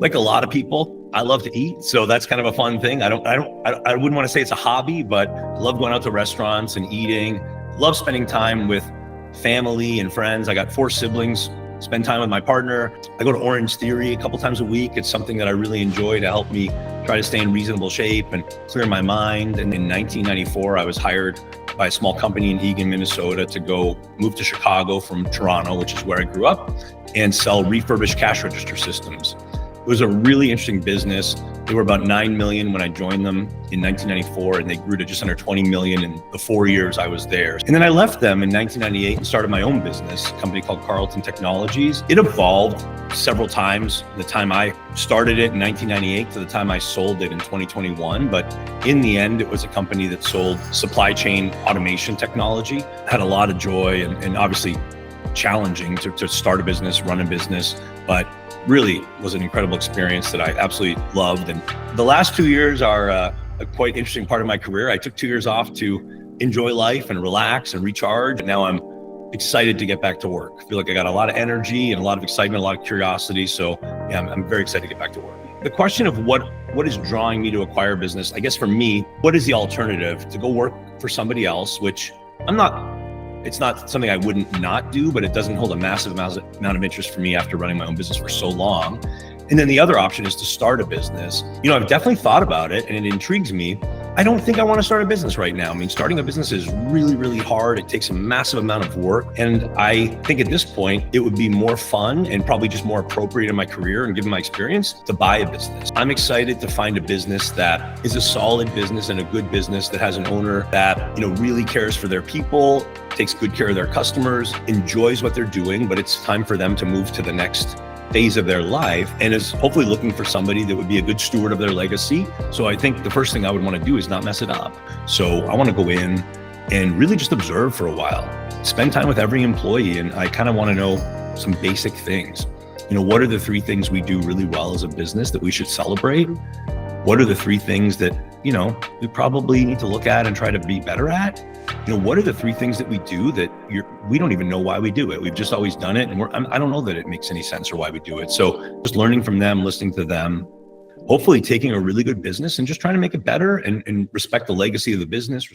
Like a lot of people, I love to eat. So that's kind of a fun thing. I wouldn't want to say it's a hobby, but I love going out to restaurants and eating. Love spending time with family and friends. I got 4 siblings, spend time with my partner. I go to Orange Theory a couple times a week. It's something that I really enjoy to help me try to stay in reasonable shape and clear my mind. And in 1994, I was hired by a small company in Eagan, Minnesota to go move to Chicago from Toronto, which is where I grew up, and sell refurbished cash register systems. It was a really interesting business. They were about 9 million when I joined them in 1994, and they grew to just under 20 million in the 4 years I was there. And then I left them in 1998 and started my own business, a company called Carlton Technologies. It evolved several times, the time I started it in 1998 to the time I sold it in 2021. But in the end, it was a company that sold supply chain automation technology. Had a lot of joy and obviously challenging to start a business, run a business, but really was an incredible experience that I absolutely loved. And the last 2 years are a quite interesting part of my career. I took 2 years off to enjoy life and relax and recharge. And now I'm excited to get back to work. I feel like I got a lot of energy and a lot of excitement, a lot of curiosity. So yeah, I'm very excited to get back to work. The question of what is drawing me to acquire business, I guess for me, what is the alternative? To go work for somebody else, which it's not something I wouldn't not do, but it doesn't hold a massive amount of interest for me after running my own business for so long. And then the other option is to start a business. You know, I've definitely thought about it and it intrigues me. I don't think I want to start a business right now. I mean, starting a business is really, really hard. It takes a massive amount of work. And I think at this point, it would be more fun and probably just more appropriate in my career and given my experience to buy a business. I'm excited to find a business that is a solid business and a good business that has an owner that, you know, really cares for their people, takes good care of their customers, enjoys what they're doing, but it's time for them to move to the next phase of their life and is hopefully looking for somebody that would be a good steward of their legacy. So I think the first thing I would want to do is not mess it up. So I want to go in and really just observe for a while, spend time with every employee. And I kind of want to know some basic things. You know, what are the 3 things we do really well as a business that we should celebrate? What are the 3 things that, you know, we probably need to look at and try to be better at? You know, what are the 3 things that we do that we don't even know why we do it? We've just always done it. And I don't know that it makes any sense or why we do it. So just learning from them, listening to them, hopefully taking a really good business and just trying to make it better and respect the legacy of the business.